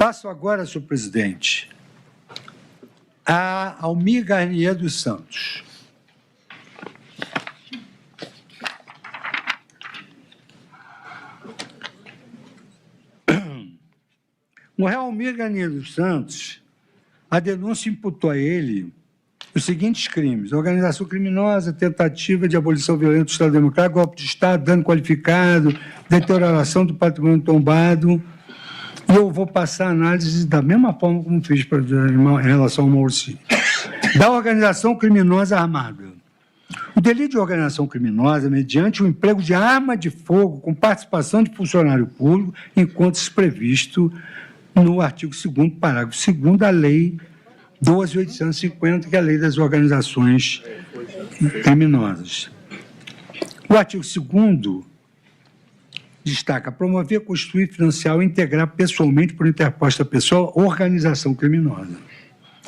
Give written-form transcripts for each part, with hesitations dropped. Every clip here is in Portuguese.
Passo agora, senhor presidente, a Almir Garnier dos Santos. O réu Almir Garnier dos Santos, a denúncia imputou a ele os seguintes crimes: organização criminosa, tentativa de abolição violenta do Estado Democrático, golpe de Estado, dano qualificado, deterioração do patrimônio tombado. E eu vou passar a análise da mesma forma como fiz em relação ao Maurici. Da organização criminosa armada. O delito de organização criminosa, mediante o emprego de arma de fogo com participação de funcionário público, enquanto previsto no artigo 2º, parágrafo 2º da Lei 12.850, que é a Lei das Organizações Criminosas. O artigo 2º destaca: promover, constituir, financiar ou integrar pessoalmente por interposta pessoa organização criminosa.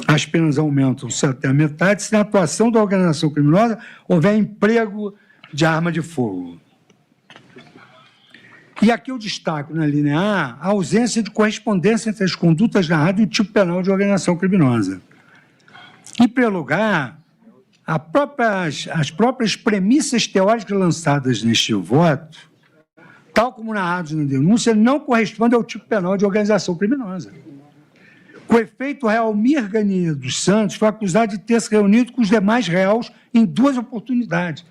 As penas aumentam-se até a metade se na atuação da organização criminosa houver emprego de arma de fogo. E aqui eu destaco, na linha A, a ausência de correspondência entre as condutas narradas e o tipo penal de organização criminosa. Em primeiro lugar, as próprias premissas teóricas lançadas neste voto, tal como narrados na denúncia, não correspondem ao tipo penal de organização criminosa. Com efeito, o réu Almir Garnier dos Santos foi acusado de ter se reunido com os demais réus em 2 oportunidades,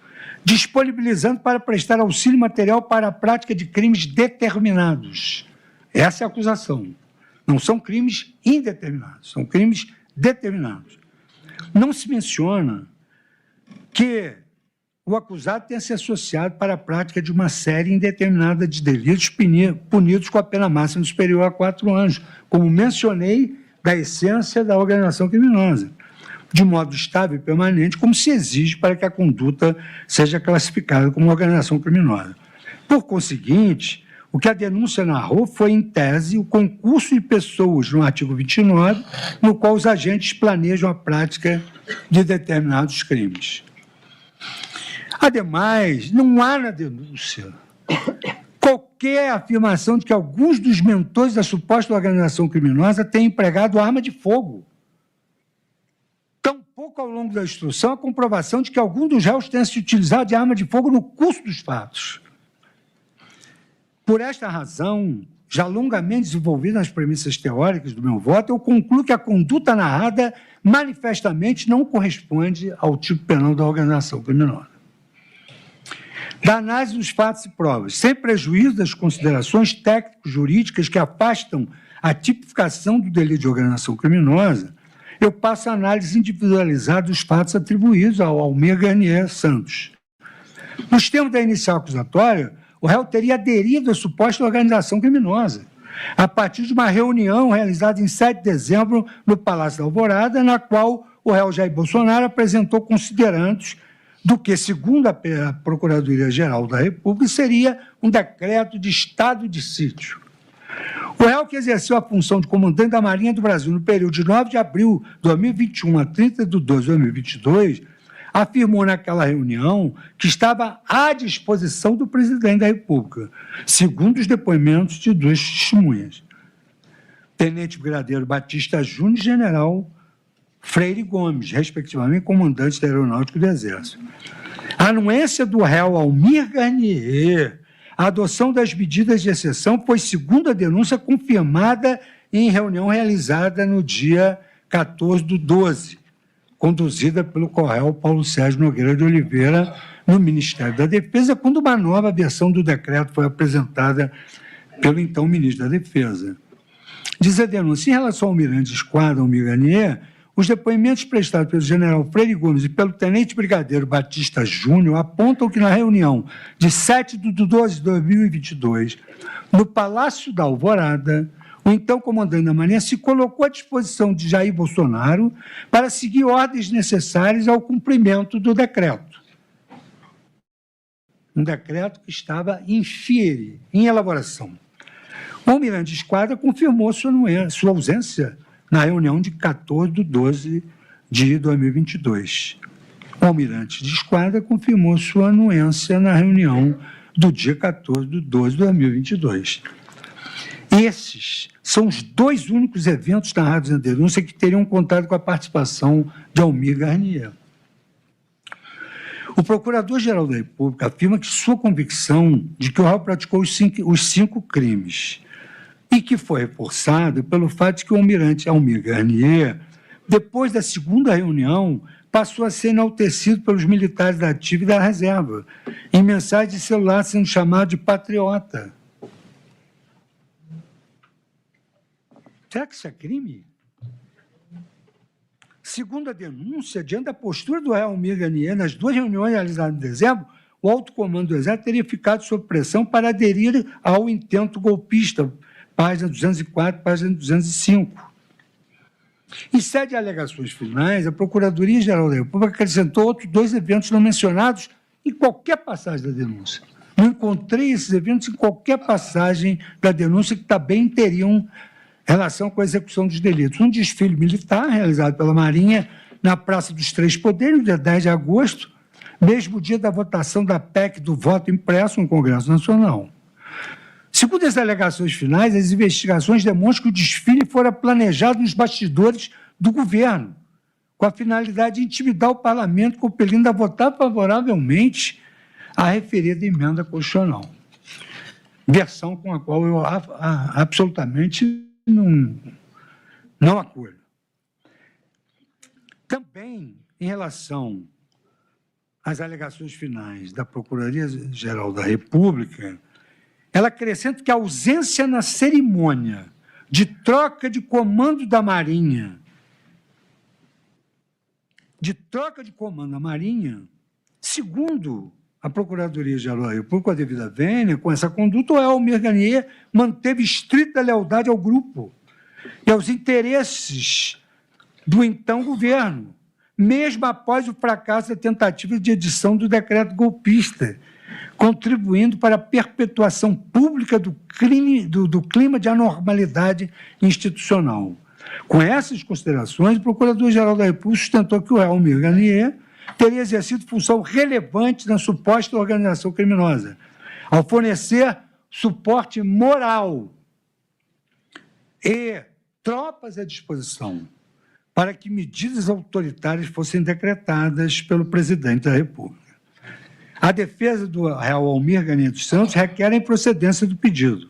disponibilizando para prestar auxílio material para a prática de crimes determinados. Essa é a acusação. Não são crimes indeterminados, são crimes determinados. Não se menciona que o acusado tenha se associado para a prática de uma série indeterminada de delitos punidos com a pena máxima superior a 4 anos, como mencionei, da essência da organização criminosa, de modo estável e permanente, como se exige para que a conduta seja classificada como organização criminosa. Por conseguinte, o que a denúncia narrou foi, em tese, o concurso de pessoas no artigo 29, no qual os agentes planejam a prática de determinados crimes. Ademais, não há na denúncia qualquer afirmação de que alguns dos mentores da suposta organização criminosa tenham empregado arma de fogo. Tampouco, ao longo da instrução, a comprovação de que algum dos réus tenha se utilizado de arma de fogo no curso dos fatos. Por esta razão, já longamente desenvolvida nas premissas teóricas do meu voto, eu concluo que a conduta narrada manifestamente não corresponde ao tipo penal da organização criminosa. Da análise dos fatos e provas, sem prejuízo das considerações técnico-jurídicas que afastam a tipificação do delito de organização criminosa, eu passo a análise individualizada dos fatos atribuídos ao Almir Garnier Santos. Nos termos da inicial acusatória, o réu teria aderido à suposta organização criminosa, a partir de uma reunião realizada em 7 de dezembro no Palácio da Alvorada, na qual o réu Jair Bolsonaro apresentou considerandos do que, segundo a Procuradoria-Geral da República, seria um decreto de estado de sítio. O réu, que exerceu a função de comandante da Marinha do Brasil no período de 9 de abril de 2021 a 30 de 12 de 2022, afirmou naquela reunião que estava à disposição do presidente da República, segundo os depoimentos de 2 testemunhas, Tenente Brigadeiro Batista Júnior e General Freire Gomes, respectivamente comandantes da Aeronáutica do Exército. A anuência do réu Almir Garnier, a adoção das medidas de exceção foi, segundo a denúncia, confirmada em reunião realizada no dia 14/12, conduzida pelo coronel Paulo Sérgio Nogueira de Oliveira, no Ministério da Defesa, quando uma nova versão do decreto foi apresentada pelo então ministro da Defesa. Diz a denúncia: em relação ao almirante de esquadra Almir Garnier, os depoimentos prestados pelo general Freire Gomes e pelo tenente brigadeiro Batista Júnior apontam que na reunião de 7 de 12 de 2022, no Palácio da Alvorada, o então comandante da Marinha se colocou à disposição de Jair Bolsonaro para seguir ordens necessárias ao cumprimento do decreto. Um decreto que estava em elaboração. O almirante de esquadra confirmou sua ausência na reunião de 14 de 12 de 2022. O almirante de esquadra confirmou sua anuência na reunião do dia 14 de 12 de 2022. Esses são os 2 únicos eventos narrados na denúncia que teriam contado com a participação de Almir Garnier. O Procurador-Geral da República afirma que sua convicção de que o réu praticou os 5 crimes e que foi reforçada pelo fato de que o almirante Almir Garnier, depois da segunda reunião, passou a ser enaltecido pelos militares da ativa e da reserva, em mensagem de celular sendo chamado de patriota. Será que isso é crime? Segundo a denúncia, diante da postura do réu Almir Garnier, nas 2 reuniões realizadas em dezembro, o alto comando do Exército teria ficado sob pressão para aderir ao intento golpista, página 204, página 205. Em sede de alegações finais, a Procuradoria-Geral da República acrescentou outros 2 eventos não mencionados em qualquer passagem da denúncia. Não encontrei esses eventos em qualquer passagem da denúncia que também teriam relação com a execução dos delitos. Um desfile militar realizado pela Marinha na Praça dos Três Poderes, no dia 10 de agosto, mesmo dia da votação da PEC do voto impresso no Congresso Nacional. Segundo as alegações finais, as investigações demonstram que o desfile fora planejado nos bastidores do governo, com a finalidade de intimidar o parlamento, compelindo a votar favoravelmente a referida emenda constitucional. Versão com a qual eu absolutamente não acolho. Também, em relação às alegações finais da Procuradoria-Geral da República, ela acrescenta que a ausência na cerimônia de troca de comando da Marinha, segundo a Procuradoria-Geral da República, com a devida vênia, com essa conduta, o Almir Garnier manteve estrita lealdade ao grupo e aos interesses do então governo, mesmo após o fracasso da tentativa de edição do decreto golpista, contribuindo para a perpetuação pública do clima de anormalidade institucional. Com essas considerações, o Procurador-Geral da República sustentou que o réu Almir Garnier teria exercido função relevante na suposta organização criminosa, ao fornecer suporte moral e tropas à disposição para que medidas autoritárias fossem decretadas pelo presidente da República. A defesa do réu Almir Garnier dos Santos requer a improcedência do pedido.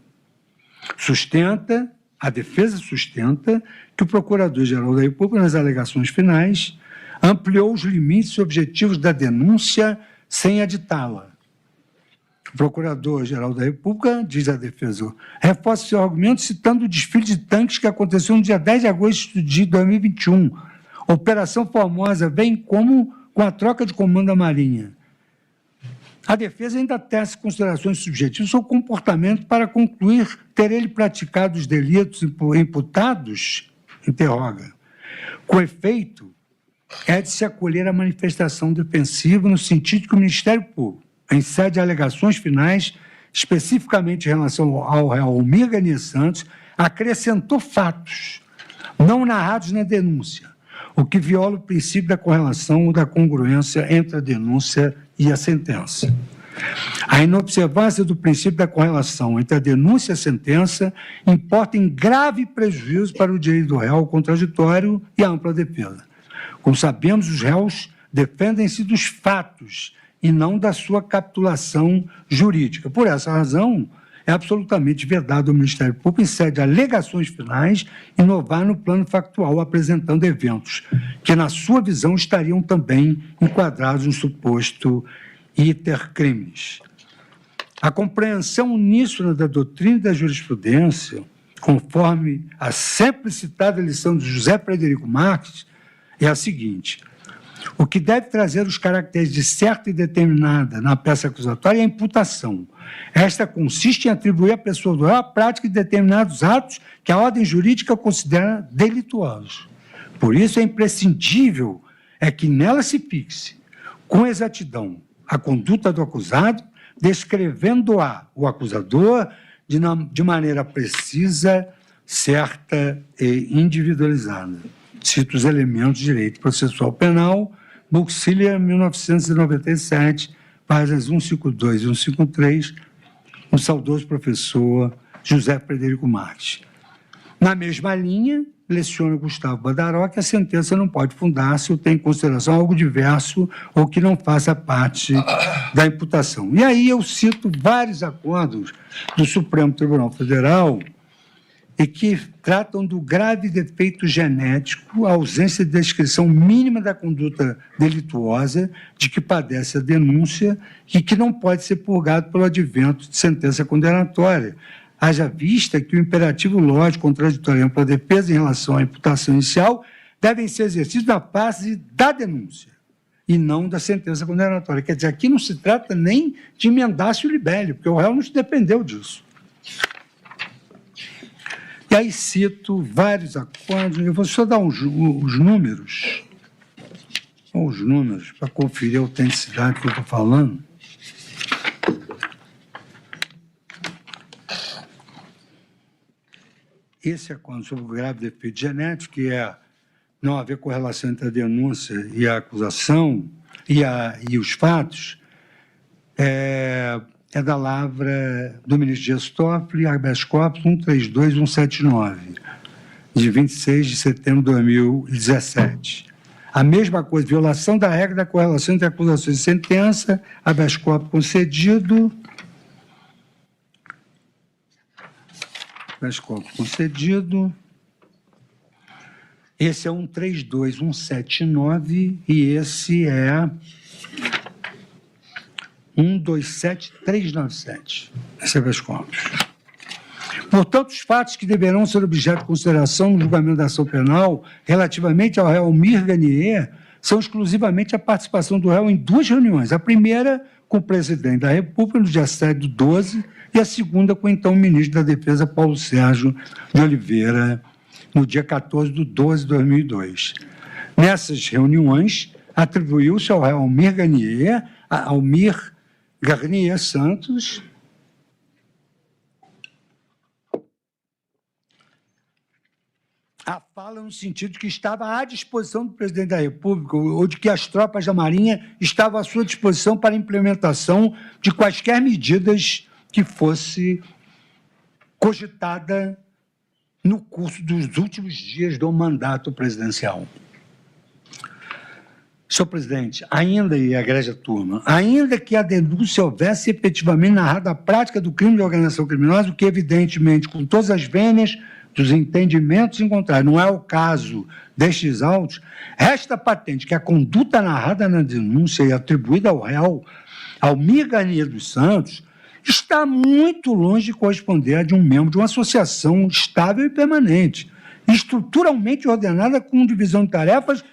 A defesa sustenta que o Procurador-Geral da República, nas alegações finais, ampliou os limites e objetivos da denúncia sem aditá-la. O Procurador-Geral da República, diz a defesa, reforça seu argumento citando o desfile de tanques que aconteceu no dia 10 de agosto de 2021. A Operação Formosa vem como com a troca de comando da Marinha. A defesa ainda tece considerações subjetivas sobre o comportamento para concluir ter ele praticado os delitos imputados, interroga. Com efeito, é de se acolher a manifestação defensiva no sentido que o Ministério Público, em sede de alegações finais, especificamente em relação ao réu Almir Garnier Santos, acrescentou fatos não narrados na denúncia, o que viola o princípio da correlação ou da congruência entre a denúncia e a sentença. A inobservância do princípio da correlação entre a denúncia e a sentença importa em grave prejuízo para o direito do réu ao contraditório e à ampla defesa. Como sabemos, os réus defendem-se dos fatos e não da sua capitulação jurídica. Por essa razão, é absolutamente vedado ao Ministério Público, em sede de alegações finais, inovar no plano factual, apresentando eventos que, na sua visão, estariam também enquadrados no suposto iter crimes. A compreensão uníssona da doutrina e da jurisprudência, conforme a sempre citada lição de José Frederico Marques, é a seguinte: o que deve trazer os caracteres de certa e determinada na peça acusatória é a imputação. Esta consiste em atribuir à pessoa do réu a prática de determinados atos que a ordem jurídica considera delituosos. Por isso, é imprescindível que nela se fixe, com exatidão, a conduta do acusado, descrevendo-a o acusador de maneira precisa, certa e individualizada. Cito os elementos de direito processual penal, Buxília, 1997, páginas 152 e 153, o saudoso professor José Frederico Marques. Na mesma linha, leciona Gustavo Badaró que a sentença não pode fundar-se ou ter em consideração algo diverso ou que não faça parte da imputação. E aí eu cito vários acordos do Supremo Tribunal Federal e que tratam do grave defeito genético, a ausência de descrição mínima da conduta delituosa de que padece a denúncia e que não pode ser purgado pelo advento de sentença condenatória. Haja vista que o imperativo lógico contraditório para a defesa em relação à imputação inicial devem ser exercidos na fase da denúncia e não da sentença condenatória. Quer dizer, aqui não se trata nem de emendácio libelli, porque o réu não se dependeu disso. E aí cito vários acordos, eu vou só dar os números, para conferir a autenticidade que eu estou falando. Esse acordo sobre o grave defeito genético, que é não haver correlação entre a denúncia e a acusação e os fatos, é da lavra do ministro Dias Toffoli, habeas corpus 132179, de 26 de setembro de 2017. A mesma coisa, violação da regra da correlação entre acusação e sentença, habeas corpus concedido, habeas corpus concedido. Esse é 132179 e esse é 127397. Esse é habeas corpus. Portanto, os fatos que deverão ser objeto de consideração no julgamento da ação penal relativamente ao réu Almir Ganier são exclusivamente a participação do réu em duas reuniões. A primeira com o presidente da República no dia 7/12 e a segunda com o então ministro da Defesa Paulo Sérgio de Oliveira no dia 14/12/2002. Nessas reuniões, atribuiu-se ao réu Almir Garnier Santos a fala no sentido de que estava à disposição do presidente da República ou de que as tropas da Marinha estavam à sua disposição para a implementação de quaisquer medidas que fosse cogitada no curso dos últimos dias do mandato presidencial. Senhor presidente, ainda, e a egrégia turma, ainda que a denúncia houvesse efetivamente narrado a prática do crime de organização criminosa, o que evidentemente, com todas as vênias dos entendimentos encontrados, não é o caso destes autos, resta patente que a conduta narrada na denúncia e atribuída ao réu Almir Garnier dos Santos está muito longe de corresponder a de um membro de uma associação estável e permanente, estruturalmente ordenada com divisão de tarefas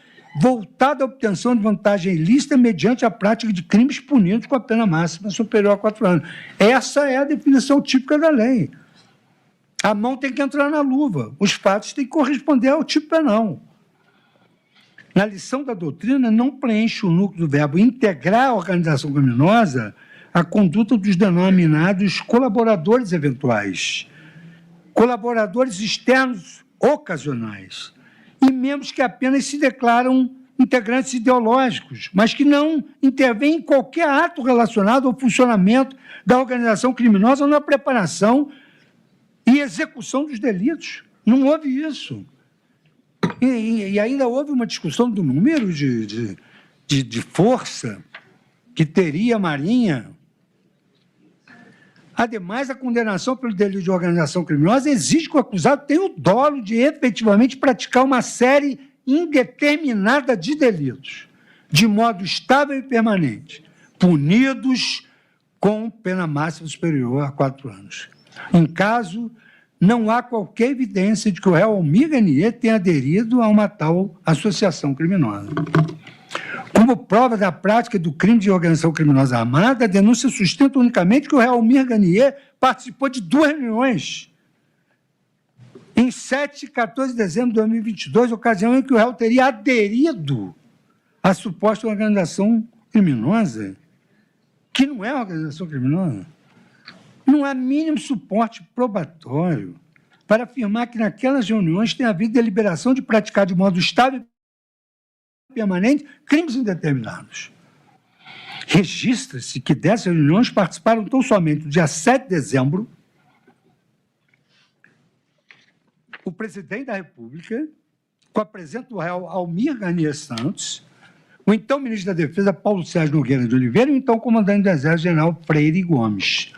voltada à obtenção de vantagem ilícita mediante a prática de crimes punidos com a pena máxima superior a 4 anos. Essa é a definição típica da lei. A mão tem que entrar na luva, os fatos têm que corresponder ao tipo penal. Na lição da doutrina, não preenche o núcleo do verbo integrar a organização criminosa a conduta dos denominados colaboradores eventuais, colaboradores externos ocasionais, e membros que apenas se declaram integrantes ideológicos, mas que não intervêm em qualquer ato relacionado ao funcionamento da organização criminosa ou na preparação e execução dos delitos. Não houve isso. E ainda houve uma discussão do número de força que teria a Marinha. Ademais, a condenação pelo delito de organização criminosa exige que o acusado tenha o dolo de efetivamente praticar uma série indeterminada de delitos, de modo estável e permanente, punidos com pena máxima superior a 4 anos. Em caso, não há qualquer evidência de que o réu Almir Garnier tenha aderido a uma tal associação criminosa. Como prova da prática do crime de organização criminosa armada, a denúncia sustenta unicamente que o réu Almir Garnier participou de 2 reuniões, em 7 e 14 de dezembro de 2022, ocasião em que o réu teria aderido à suposta organização criminosa, que não é organização criminosa. Não há mínimo suporte probatório para afirmar que naquelas reuniões tem havido deliberação de praticar de modo estável e permanente crimes indeterminados. Registra-se que dessas reuniões participaram tão somente no dia 7 de dezembro o presidente da República, com a presença do réu Almir Garnier Santos, o então ministro da Defesa, Paulo Sérgio Nogueira de Oliveira, e o então comandante do Exército, general Freire Gomes.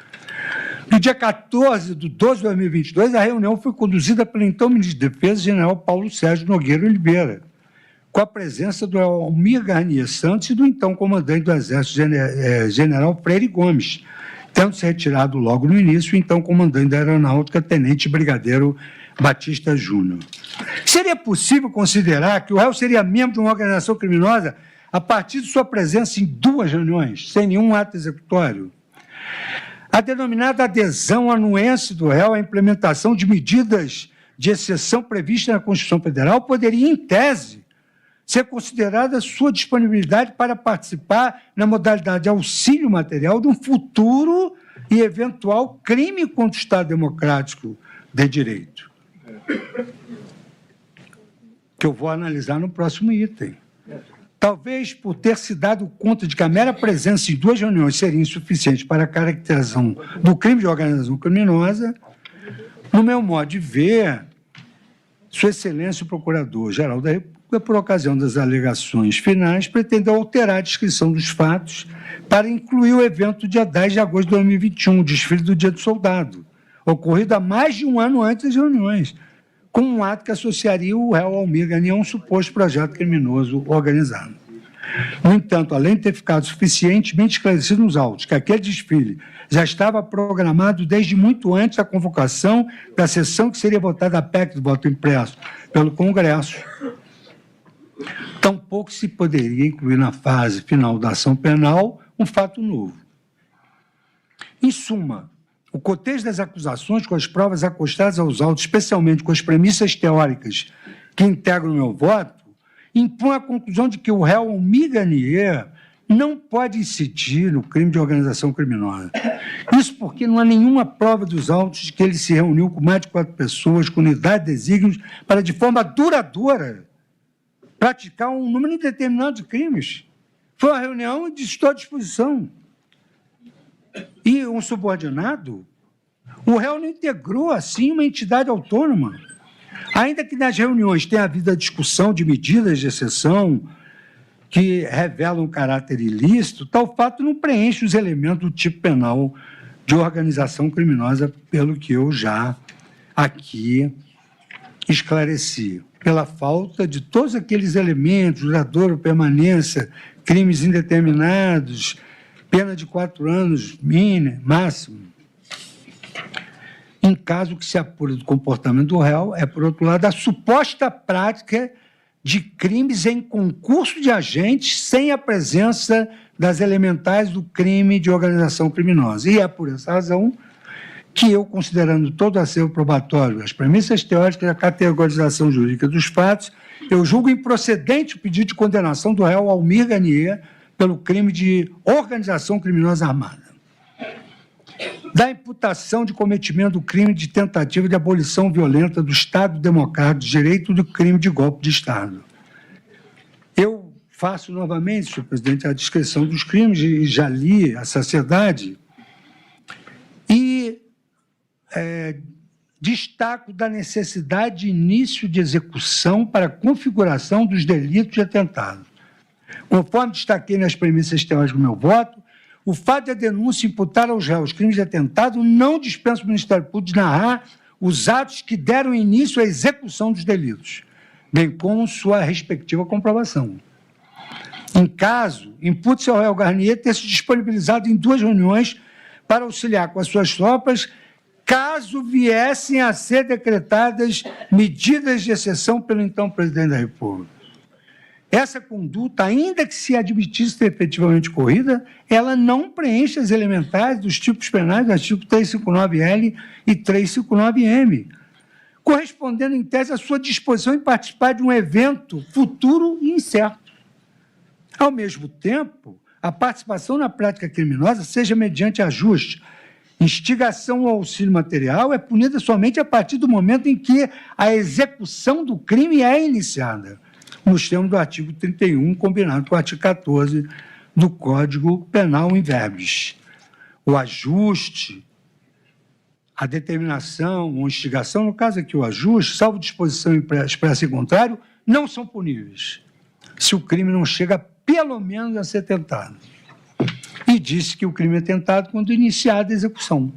No dia 14 de 12 de 2022, a reunião foi conduzida pelo então ministro da Defesa, general Paulo Sérgio Nogueira de Oliveira, com a presença do Almir Garnier Santos e do então comandante do Exército, general Freire Gomes, tendo-se retirado logo no início o então comandante da Aeronáutica, tenente brigadeiro Batista Júnior. Seria possível considerar que o réu seria membro de uma organização criminosa a partir de sua presença em 2 reuniões, sem nenhum ato executório? A denominada adesão anuense do réu à implementação de medidas de exceção previstas na Constituição Federal poderia, em tese, ser considerada sua disponibilidade para participar na modalidade de auxílio material de um futuro e eventual crime contra o Estado Democrático de Direito, que eu vou analisar no próximo item. Talvez por ter se dado conta de que a mera presença em 2 reuniões seria insuficiente para a caracterização do crime de organização criminosa, no meu modo de ver, Sua Excelência o Procurador-Geral da República, por ocasião das alegações finais, pretendeu alterar a descrição dos fatos para incluir o evento dia 10 de agosto de 2021, o desfile do Dia do Soldado, ocorrido há mais de um ano antes das reuniões, com um ato que associaria o réu Almir Garnier a um suposto projeto criminoso organizado. No entanto, além de ter ficado suficientemente esclarecido nos autos que aquele desfile já estava programado desde muito antes da convocação da sessão que seria votada a PEC do voto impresso pelo Congresso, tampouco se poderia incluir na fase final da ação penal um fato novo. Em suma, o cotejo das acusações com as provas acostadas aos autos, especialmente com as premissas teóricas que integram o meu voto, impõe a conclusão de que o réu Almir Garnier não pode incidir no crime de organização criminosa. Isso porque não há nenhuma prova dos autos de que ele se reuniu com mais de 4 pessoas, com unidade de desígnios, para, de forma duradoura, praticar um número indeterminado de crimes. Foi uma reunião de estou à disposição. E um subordinado, o réu não integrou, assim, uma entidade autônoma. Ainda que nas reuniões tenha havido a discussão de medidas de exceção que revelam caráter ilícito, tal fato não preenche os elementos do tipo penal de organização criminosa, pelo que eu já aqui esclareci. Pela falta de todos aqueles elementos, duradouro, permanência, crimes indeterminados, pena de 4 anos, máximo. Em caso que se apure do comportamento do réu, é, por outro lado, a suposta prática de crimes em concurso de agentes sem a presença das elementares do crime de organização criminosa. E é por essa razão que eu, considerando todo o acervo probatório, as premissas teóricas e a categorização jurídica dos fatos, eu julgo improcedente o pedido de condenação do réu Almir Garnier pelo crime de organização criminosa armada, da imputação de cometimento do crime de tentativa de abolição violenta do Estado Democrático de Direito do crime de golpe de Estado. Eu faço novamente, senhor presidente, a descrição dos crimes, e já li à saciedade, e destaco da necessidade de início de execução para a configuração dos delitos de atentado. Conforme destaquei nas premissas teóricas do meu voto, o fato de a denúncia imputar aos réus crimes de atentado não dispensa o Ministério Público de narrar os atos que deram início à execução dos delitos, bem como sua respectiva comprovação. Em caso, impute-se ao réu Garnier ter se disponibilizado em 2 reuniões para auxiliar com as suas tropas, caso viessem a ser decretadas medidas de exceção pelo então presidente da República. Essa conduta, ainda que se admitisse ter efetivamente ocorrida, ela não preenche as elementares dos tipos penais do artigo 359L e 359M, correspondendo, em tese, à sua disposição em participar de um evento futuro e incerto. Ao mesmo tempo, a participação na prática criminosa, seja mediante ajuste, instigação ou auxílio material, é punida somente a partir do momento em que a execução do crime é iniciada, nos termos do artigo 31, combinado com o artigo 14 do Código Penal em verbis. O ajuste, a determinação ou instigação, no caso aqui o ajuste, salvo disposição expressa em contrário, não são puníveis, se o crime não chega pelo menos a ser tentado. E disse que o crime é tentado quando iniciada a execução.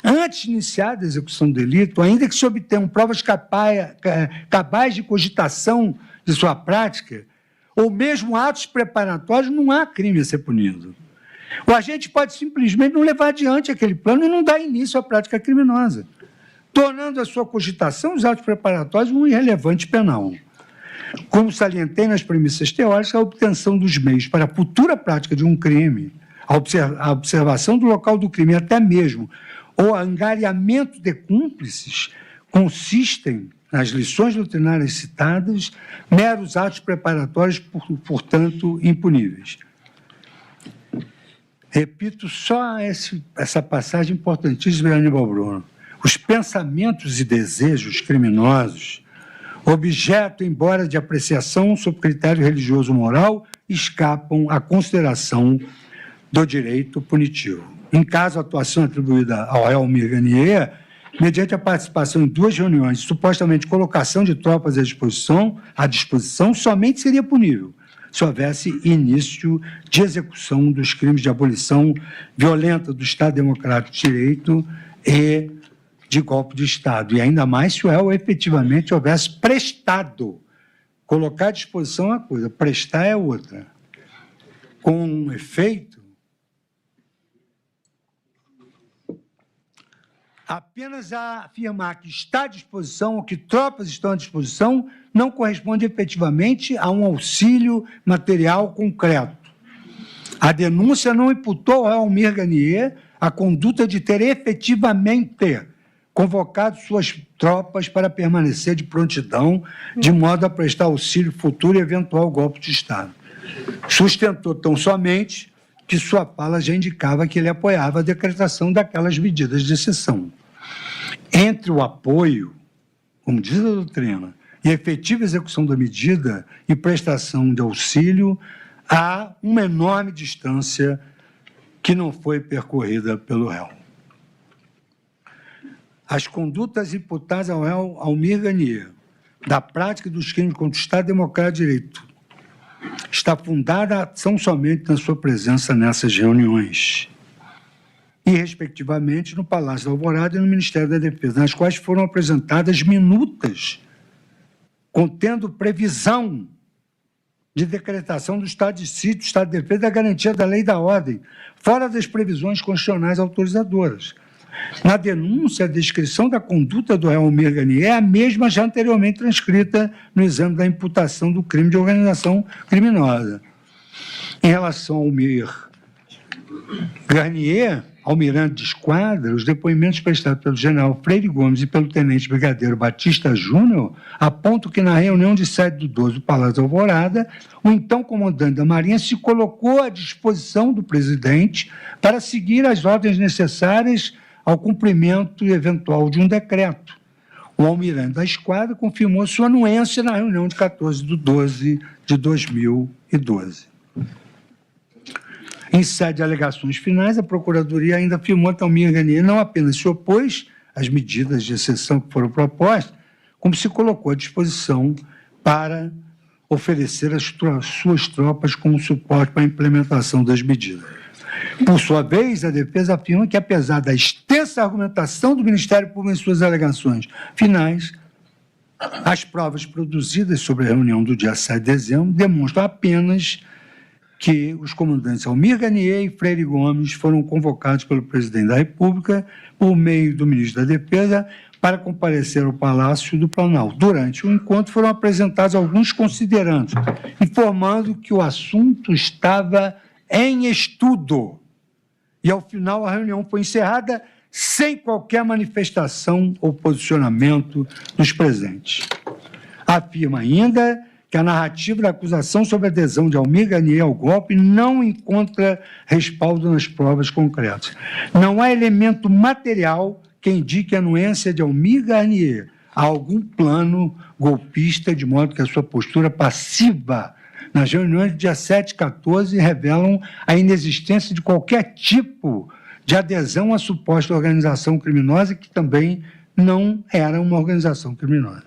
Antes de iniciada a execução do delito, ainda que se obtenham provas cabais de cogitação de sua prática, ou mesmo atos preparatórios, não há crime a ser punido. O agente pode simplesmente não levar adiante aquele plano e não dar início à prática criminosa, tornando a sua cogitação, os atos preparatórios, um irrelevante penal. Como salientei nas premissas teóricas, a obtenção dos meios para a futura prática de um crime, a observação do local do crime, até mesmo o angariamento de cúmplices, consistem, nas lições doutrinárias citadas, meros atos preparatórios, portanto, impuníveis. Repito só essa passagem importantíssima de Aníbal Bruno. Os pensamentos e desejos criminosos, objeto, embora de apreciação sob critério religioso-moral, escapam à consideração do direito punitivo. Em caso, a atuação atribuída ao réu Almir Garnier, mediante a participação em 2 reuniões, supostamente colocação de tropas à disposição, somente seria punível se houvesse início de execução dos crimes de abolição violenta do Estado Democrático de Direito e de golpe de Estado, e ainda mais se o réu efetivamente houvesse prestado. Colocar à disposição é uma coisa, prestar é outra. Com efeito, apenas a afirmar que está à disposição ou que tropas estão à disposição não corresponde efetivamente a um auxílio material concreto. A denúncia não imputou ao réu Almir Garnier a conduta de ter efetivamente convocado suas tropas para permanecer de prontidão, de modo a prestar auxílio futuro e eventual golpe de Estado. Sustentou tão somente que sua fala já indicava que ele apoiava a decretação daquelas medidas de exceção. Entre o apoio, como diz a doutrina, e a efetiva execução da medida e prestação de auxílio, há uma enorme distância que não foi percorrida pelo réu. As condutas imputadas ao réu Almir Garnier, da prática dos crimes contra o Estado Democrático de Direito, está fundada a ação somente na sua presença nessas reuniões, e, respectivamente, no Palácio da Alvorada e no Ministério da Defesa, nas quais foram apresentadas minutas contendo previsão de decretação do estado de sítio, estado de defesa e da garantia da lei e da ordem, fora das previsões constitucionais autorizadoras. Na denúncia, a descrição da conduta do réu Almir Garnier é a mesma já anteriormente transcrita no exame da imputação do crime de organização criminosa. Em relação ao Almir Garnier, almirante de esquadra, os depoimentos prestados pelo general Freire Gomes e pelo tenente brigadeiro Batista Júnior apontam que, na reunião de 7/12 do Palácio da Alvorada, o então comandante da Marinha se colocou à disposição do presidente para seguir as ordens necessárias ao cumprimento eventual de um decreto. O almirante da esquadra confirmou sua anuência na reunião de 14/12 de 2012. Em sede de alegações finais, a Procuradoria ainda afirmou que Almir Garnier não apenas se opôs às medidas de exceção que foram propostas, como se colocou à disposição para oferecer as suas tropas como suporte para a implementação das medidas. Por sua vez, a defesa afirma que, apesar da extensa argumentação do Ministério Público em suas alegações finais, as provas produzidas sobre a reunião do dia 7 de dezembro demonstram apenas que os comandantes Almir Garnier e Freire Gomes foram convocados pelo presidente da República, por meio do ministro da Defesa, para comparecer ao Palácio do Planalto. Durante o encontro foram apresentados alguns considerandos, informando que o assunto estava em estudo. E, ao final, a reunião foi encerrada sem qualquer manifestação ou posicionamento dos presentes. Afirma ainda que a narrativa da acusação sobre a adesão de Almir Garnier ao golpe não encontra respaldo nas provas concretas. Não há elemento material que indique a anuência de Almir Garnier a algum plano golpista, de modo que a sua postura passiva nas reuniões do dia 7 e 14 revelam a inexistência de qualquer tipo de adesão à suposta organização criminosa, que também não era uma organização criminosa.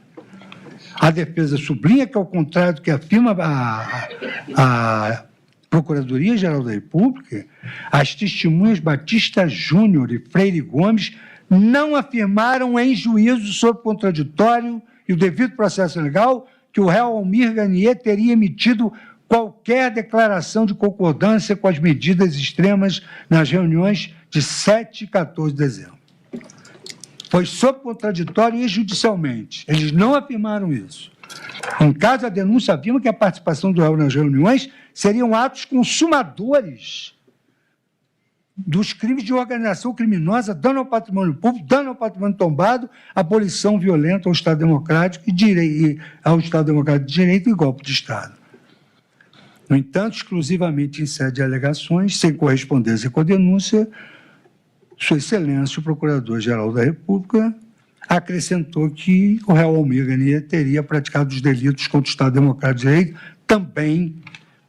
A defesa sublinha que, ao contrário do que afirma a Procuradoria-Geral da República, as testemunhas Batista Júnior e Freire Gomes não afirmaram em juízo sob contraditório e o devido processo legal que o réu Almir Garnier teria emitido qualquer declaração de concordância com as medidas extremas nas reuniões de 7 e 14 de dezembro. Foi sob contraditório e judicialmente. Eles não afirmaram isso. Em caso, a denúncia afirma que a participação do réu nas reuniões seriam atos consumadores dos crimes de organização criminosa, dano ao patrimônio público, dano ao patrimônio tombado, abolição violenta ao Estado Democrático ao Estado Democrático de Direito e golpe de Estado. No entanto, exclusivamente em sede de alegações, sem correspondência com a denúncia, Sua Excelência, o Procurador-Geral da República, acrescentou que o réu Almir Garnier teria praticado os delitos contra o Estado Democrático de Direito também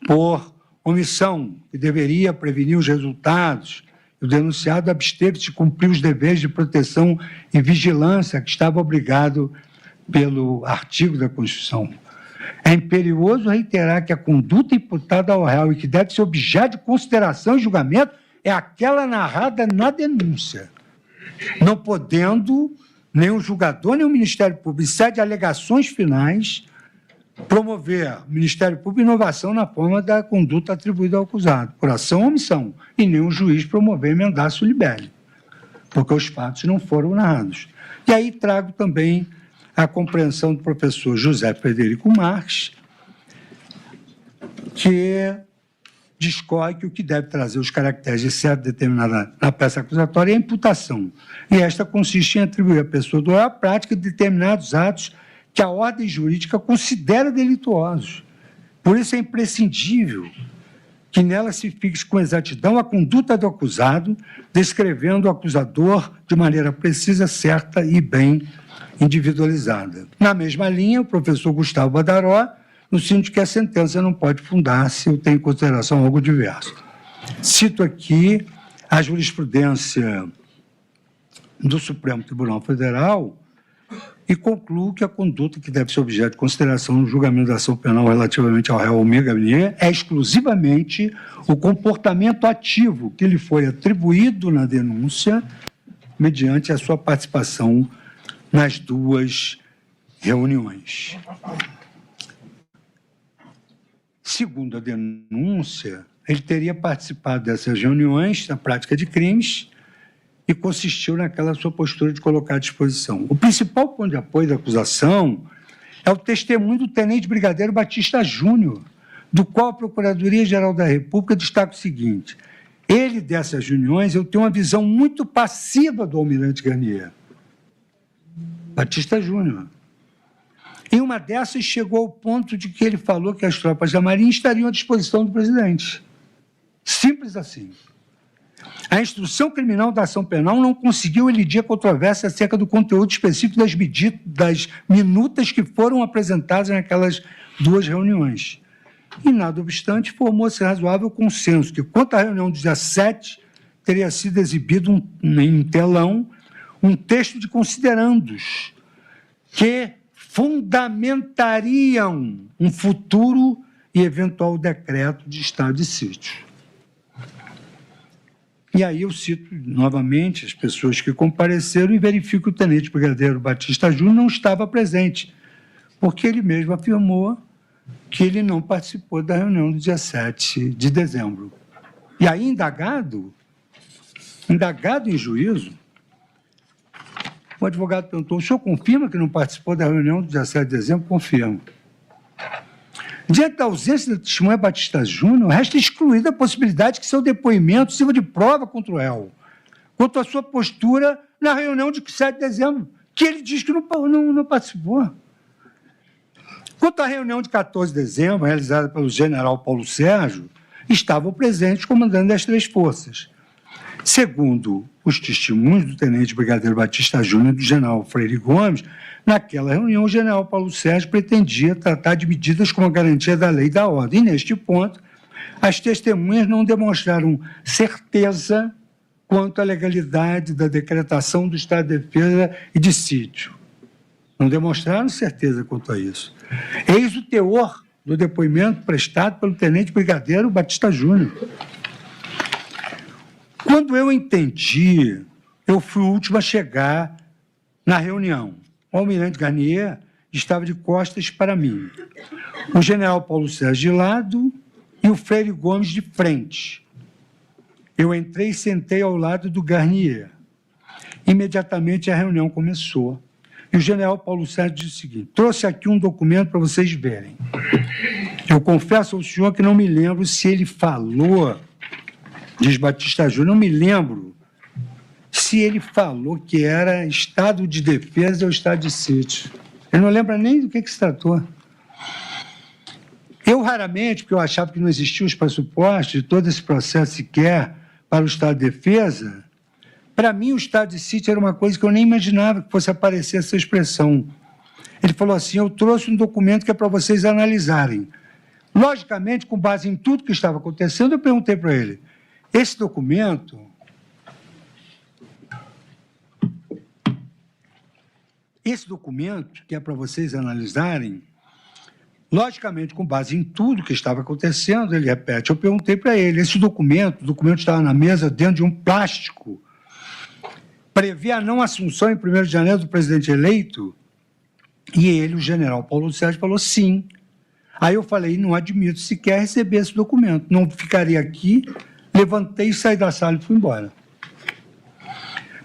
por omissão, que deveria prevenir os resultados. O denunciado absteve-se de cumprir os deveres de proteção e vigilância que estava obrigado pelo artigo da Constituição. É imperioso reiterar que a conduta imputada ao réu e que deve ser objeto de consideração e julgamento é aquela narrada na denúncia, não podendo nem o julgador nem o Ministério Público, em sede de alegações finais, promover o Ministério Público inovação na forma da conduta atribuída ao acusado, por ação ou omissão, e nem o juiz promover emendaço libere, porque os fatos não foram narrados. E aí trago também a compreensão do professor José Frederico Marques, que discorre que o que deve trazer os caracteres de certo determinada na peça acusatória é a imputação, e esta consiste em atribuir à pessoa do réu a prática de determinados atos que a ordem jurídica considera delituosos. Por isso é imprescindível que nela se fixe com exatidão a conduta do acusado, descrevendo o acusador de maneira precisa, certa e bem individualizada. Na mesma linha, o professor Gustavo Badaró, no sentido de que a sentença não pode fundar-se ou ter em consideração algo diverso. Cito aqui a jurisprudência do Supremo Tribunal Federal e concluo que a conduta que deve ser objeto de consideração no julgamento da ação penal relativamente ao réu Almir Garnier é exclusivamente o comportamento ativo que lhe foi atribuído na denúncia mediante a sua participação nas duas reuniões. Segundo a denúncia, ele teria participado dessas reuniões na prática de crimes e consistiu naquela sua postura de colocar à disposição. O principal ponto de apoio da acusação é o testemunho do tenente brigadeiro Batista Júnior, do qual a Procuradoria-Geral da República destaca o seguinte: ele, dessas reuniões, eu tenho uma visão muito passiva do almirante Garnier. Batista Júnior. Em uma dessas, chegou ao ponto de que ele falou que as tropas da Marinha estariam à disposição do presidente. Simples assim. A instrução criminal da ação penal não conseguiu elidir a controvérsia acerca do conteúdo específico das minutas que foram apresentadas naquelas duas reuniões. E, nada obstante, formou-se razoável consenso que, quanto à reunião do dia 7, teria sido exibido em telão um texto de considerandos que fundamentariam um futuro e eventual decreto de estado de sítio. E aí eu cito novamente as pessoas que compareceram e verifico que o tenente brigadeiro Batista Júnior não estava presente, porque ele mesmo afirmou que ele não participou da reunião do dia 7 de dezembro. E aí, indagado em juízo, o advogado perguntou: o senhor confirma que não participou da reunião do dia 7 de dezembro? Confirmo. Diante da ausência da testemunha Batista Júnior, resta excluída a possibilidade que seu depoimento sirva de prova contra o réu, quanto à sua postura na reunião de 7 de dezembro, que ele diz que não participou. Quanto à reunião de 14 de dezembro, realizada pelo general Paulo Sérgio, estavam presentes comandando das três forças. Segundo os testemunhos do tenente brigadeiro Batista Júnior e do general Freire Gomes, naquela reunião, o general Paulo Sérgio pretendia tratar de medidas como a garantia da lei e da ordem. E, neste ponto, as testemunhas não demonstraram certeza quanto à legalidade da decretação do estado de defesa e de sítio. Não demonstraram certeza quanto a isso. Eis o teor do depoimento prestado pelo tenente brigadeiro Batista Júnior. Quando eu entendi, eu fui o último a chegar na reunião. O almirante Garnier estava de costas para mim. O general Paulo Sérgio de lado e o Freire Gomes de frente. Eu entrei e sentei ao lado do Garnier. Imediatamente a reunião começou. E o general Paulo Sérgio disse o seguinte: trouxe aqui um documento para vocês verem. Eu confesso ao senhor que não me lembro se ele falou, diz Batista Júnior, não me lembro se ele falou que era estado de defesa ou estado de sítio. Ele não lembra nem do que se tratou. Eu raramente, porque eu achava que não existiam os pressupostos de todo esse processo sequer para o estado de defesa, para mim o estado de sítio era uma coisa que eu nem imaginava que fosse aparecer essa expressão. Ele falou assim: eu trouxe um documento que é para vocês analisarem. Logicamente, com base em tudo que estava acontecendo, eu perguntei para ele: esse documento que é para vocês analisarem, logicamente, com base em tudo que estava acontecendo, ele repete, eu perguntei para ele, esse documento, o documento estava na mesa dentro de um plástico, prevê a não assunção em 1º de janeiro do presidente eleito? E ele, o general Paulo Sérgio, falou sim. Aí eu falei, não admito sequer receber esse documento, não ficaria aqui, levantei, saí da sala e fui embora.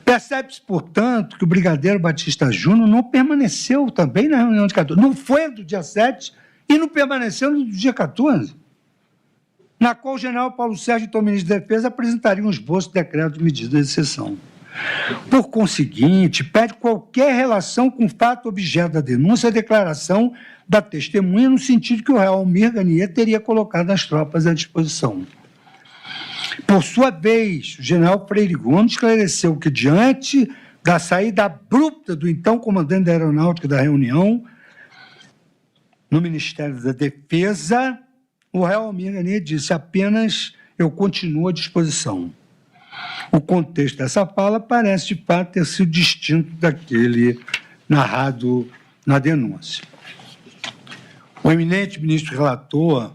Percebe-se, portanto, que o brigadeiro Batista Júnior não permaneceu também na reunião de 14, não foi do dia 7 e não permaneceu no dia 14, na qual o general Paulo Sérgio, então ministro da Defesa, apresentaria um esboço de decreto de medida de exceção. Por conseguinte, pede qualquer relação com o fato objeto da denúncia a declaração da testemunha no sentido que o réu Almir Garnier teria colocado as tropas à disposição. Por sua vez, o general Freire Gomes esclareceu que, diante da saída abrupta do então comandante da Aeronáutica da reunião, no Ministério da Defesa, o réu Almir Garnier disse apenas: eu continuo à disposição. O contexto dessa fala parece, de fato, ter sido distinto daquele narrado na denúncia. O eminente ministro relator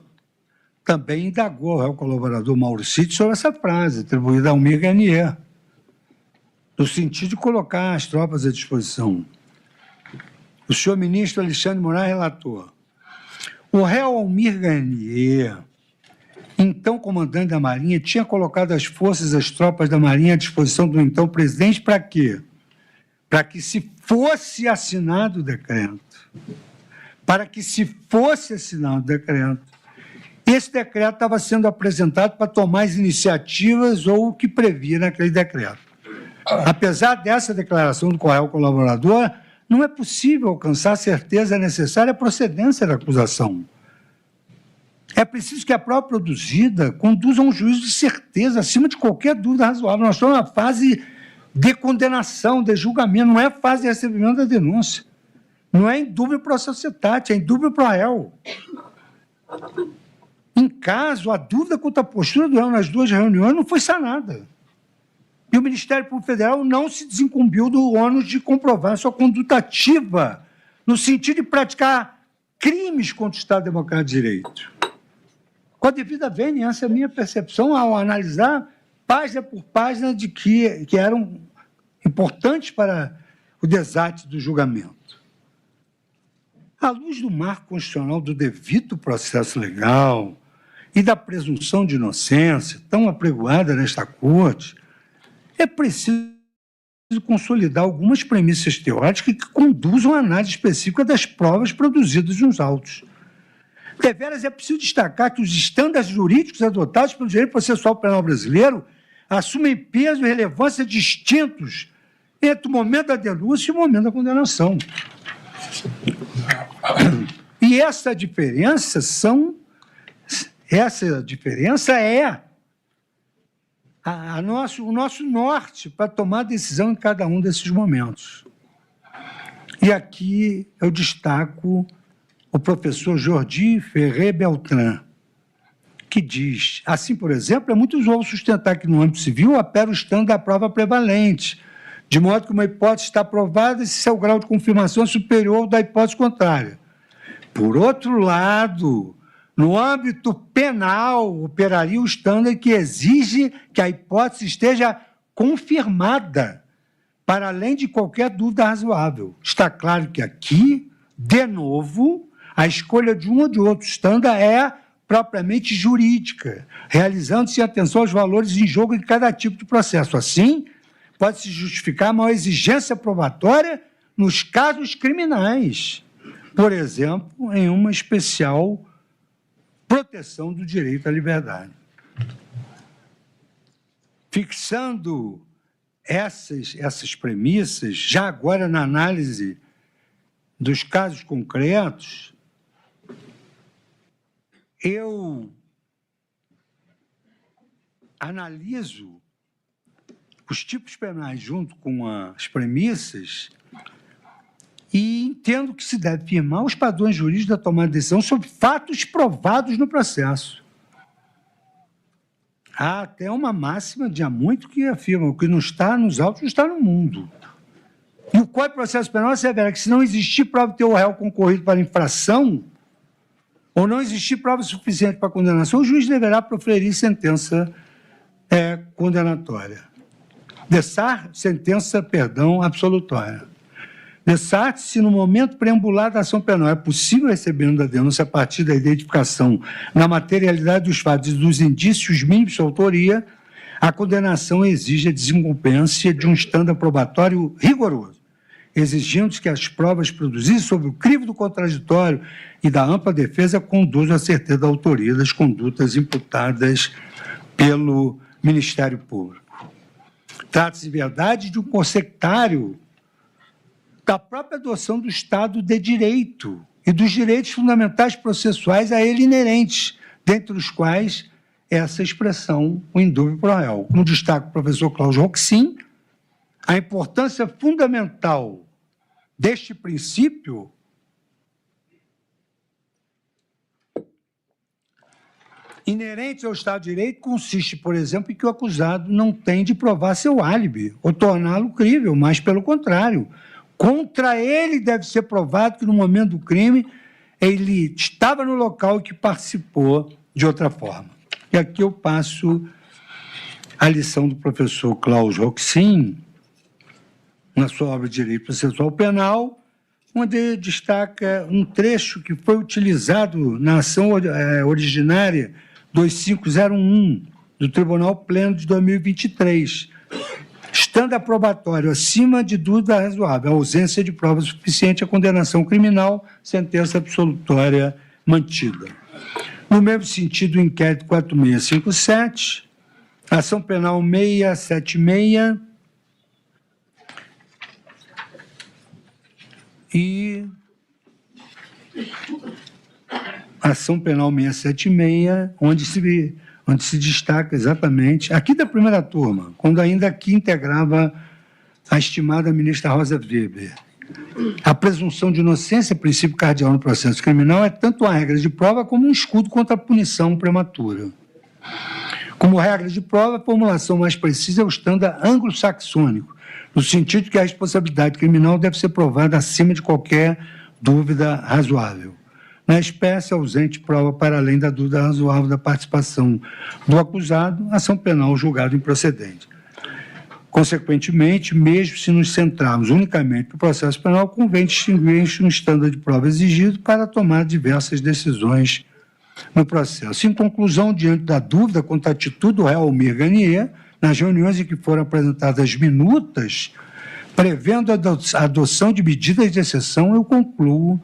também indagou o réu colaborador Mauro Cid sobre essa frase, atribuída a Almir Garnier, no sentido de colocar as tropas à disposição. O senhor ministro Alexandre Moraes relator. O réu Almir Garnier, então comandante da Marinha, tinha colocado as forças, as tropas da Marinha à disposição do então presidente para quê? Para que se fosse assinado o decreto. Para que se fosse assinado o decreto. Esse decreto estava sendo apresentado para tomar as iniciativas ou o que previa naquele decreto. Apesar dessa declaração do réu colaborador, não é possível alcançar a certeza necessária à procedência da acusação. É preciso que a prova produzida conduza a um juízo de certeza, acima de qualquer dúvida razoável. Nós estamos na fase de condenação, de julgamento, não é a fase de recebimento da denúncia. Não é em dúvida para a sociedade, é em dúvida para o réu. Em caso, a dúvida quanto à postura do réu nas duas reuniões não foi sanada. E o Ministério Público Federal não se desincumbiu do ônus de comprovar sua conduta ativa, no sentido de praticar crimes contra o Estado Democrático de Direito. Com a devida vênia, essa é a minha percepção ao analisar página por página de que eram importantes para o desate do julgamento. À luz do marco constitucional do devido processo legal e da presunção de inocência, tão apregoada nesta Corte, é preciso consolidar algumas premissas teóricas que conduzam à análise específica das provas produzidas nos autos. Deveras é preciso destacar que os estándares jurídicos adotados pelo direito processual penal brasileiro assumem peso e relevância distintos entre o momento da denúncia e o momento da condenação. E essa diferença é o nosso norte para tomar decisão em cada um desses momentos. E aqui eu destaco o professor Jordi Ferrer Beltrán, que diz, assim, por exemplo, é muito usual sustentar que no âmbito civil opera o estándar da prova prevalente, de modo que uma hipótese está provada se seu grau de confirmação é superior ao da hipótese contrária. Por outro lado, no âmbito penal, operaria o estándar que exige que a hipótese esteja confirmada, para além de qualquer dúvida razoável. Está claro que aqui, de novo, a escolha de um ou de outro estándar é propriamente jurídica, realizando-se atenção aos valores em jogo em cada tipo de processo. Assim, pode-se justificar a maior exigência probatória nos casos criminais, por exemplo, em uma especial proteção do direito à liberdade. Fixando essas premissas, já agora na análise dos casos concretos, eu analiso os tipos penais junto com as premissas e entendo que se deve firmar os padrões jurídicos da tomada de decisão sobre fatos provados no processo. Há até uma máxima de há muito que afirma: o que não está nos autos não está no mundo. E o Código de Processo Penal assevera que, se não existir prova de ter o réu concorrido para infração, ou não existir prova suficiente para condenação, o juiz deverá proferir sentença condenatória. Sentença absolutória. Dessarte-se, no momento preambular da ação penal, é possível receber da denúncia a partir da identificação na materialidade dos fatos e dos indícios mínimos de autoria, a condenação exige a desincumbência de um estándar probatório rigoroso, exigindo que as provas produzidas sobre o crivo do contraditório e da ampla defesa conduzam à certeza da autoria das condutas imputadas pelo Ministério Público. Trata-se, de verdade, de um consectário da própria adoção do Estado de Direito e dos direitos fundamentais processuais a ele inerentes, dentre os quais essa expressão, o indúbio pro réu. Como destaca o professor Cláudio Roxin, a importância fundamental deste princípio inerente ao Estado de Direito consiste, por exemplo, em que o acusado não tem de provar seu álibi ou torná-lo crível, mas, pelo contrário, contra ele deve ser provado que, no momento do crime, ele estava no local e que participou de outra forma. E aqui eu passo a lição do professor Cláudio Roxin, na sua obra de Direito Processual Penal, onde ele destaca um trecho que foi utilizado na ação originária 2501 do Tribunal Pleno de 2023, estando probatório acima de dúvida razoável, a ausência de prova suficiente, a condenação criminal, sentença absolutória mantida. No mesmo sentido, o inquérito 4657, ação penal 676 e ação penal 676, onde se destaca exatamente, aqui da primeira turma, quando ainda aqui integrava a estimada ministra Rosa Weber. A presunção de inocência, princípio cardeal no processo criminal, é tanto uma regra de prova como um escudo contra a punição prematura. Como regra de prova, a formulação mais precisa é o estándar anglo-saxônico, no sentido que a responsabilidade criminal deve ser provada acima de qualquer dúvida razoável. Na espécie, ausente prova para além da dúvida razoável da participação do acusado, ação penal julgada improcedente. Consequentemente, mesmo se nos centrarmos unicamente no processo penal, convém distinguir um estándar de prova exigido para tomar diversas decisões no processo. Em conclusão, diante da dúvida quanto à atitude do réu Almir Garnier, nas reuniões em que foram apresentadas minutas, prevendo a adoção de medidas de exceção, eu concluo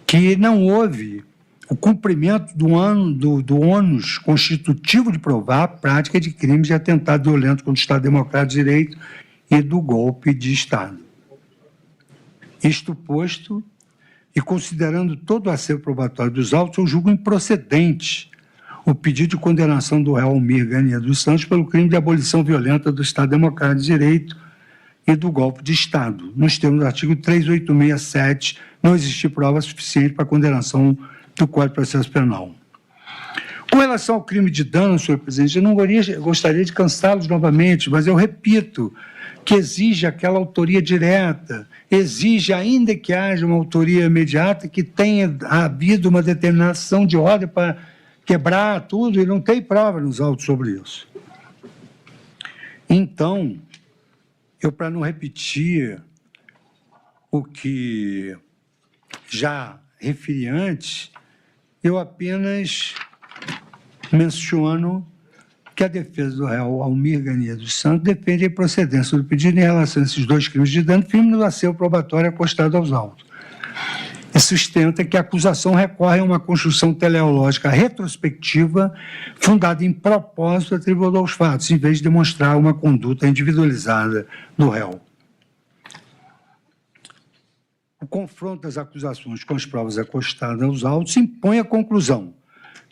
que não houve o cumprimento do ônus constitutivo de provar a prática de crimes de atentado violento contra o Estado Democrático de Direito e do golpe de Estado. Isto posto, e considerando todo o acervo probatório dos autos, eu julgo improcedente o pedido de condenação do réu Almir Garnier dos Santos pelo crime de abolição violenta do Estado Democrático de Direito e do golpe de Estado. Nos termos do artigo 3867, não existe prova suficiente para a condenação do Código de Processo Penal. Com relação ao crime de dano, senhor presidente, eu não gostaria de cansá-los novamente, mas eu repito que exige aquela autoria direta, exige, ainda que haja uma autoria imediata, que tenha havido uma determinação de ordem para quebrar tudo, e não tem prova nos autos sobre isso. Então, eu, para não repetir o que já referi antes, eu apenas menciono que a defesa do réu Almir Garnier dos Santos defende a procedência do pedido em relação a esses dois crimes de dano firme no acervo probatório acostado aos autos. E sustenta que a acusação recorre a uma construção teleológica retrospectiva fundada em propósito atribuído aos fatos, em vez de demonstrar uma conduta individualizada do réu. O confronto das acusações com as provas acostadas aos autos impõe a conclusão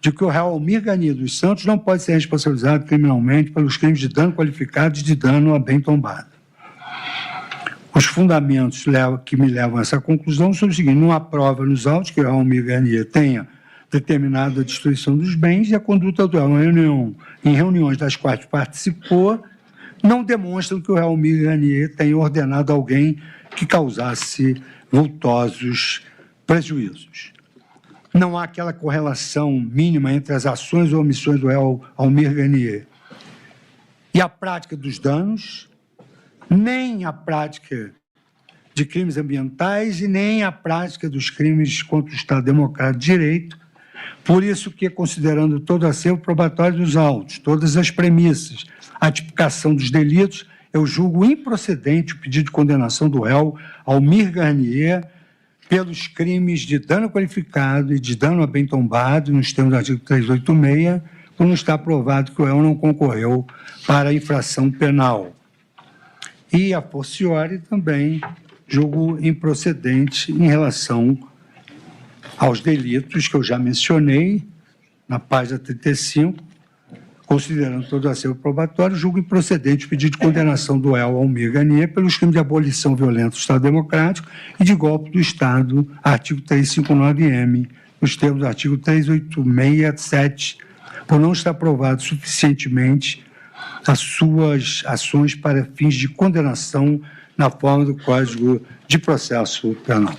de que o réu Almir Garnier dos Santos não pode ser responsabilizado criminalmente pelos crimes de dano qualificado e de dano a bem tombado. Os fundamentos que me levam a essa conclusão são os seguintes: não há prova nos autos que o réu Almir Garnier tenha determinado a destruição dos bens e a conduta do réu em reuniões das quais participou não demonstram que o réu Almir Garnier tenha ordenado alguém que causasse vultosos prejuízos. Não há aquela correlação mínima entre as ações ou omissões do réu Almir Garnier e a prática dos danos, nem a prática de crimes ambientais e nem a prática dos crimes contra o Estado Democrático de Direito. Por isso que, considerando todo o acervo probatório dos autos, todas as premissas, a tipificação dos delitos, eu julgo improcedente o pedido de condenação do réu Almir Garnier pelos crimes de dano qualificado e de dano a bem tombado, nos termos do artigo 386, por não estar provado que o réu não concorreu para a infração penal. E, a fortiori, também julgo improcedente em relação aos delitos que eu já mencionei, na página 35, considerando todo o acervo probatório, julgo improcedente o pedido de condenação do réu Almir Garnier pelos crimes de abolição violenta do Estado Democrático e de golpe do Estado, artigo 359-M, nos termos do artigo 386-7, por não estar provado suficientemente as suas ações para fins de condenação na forma do Código de Processo Penal.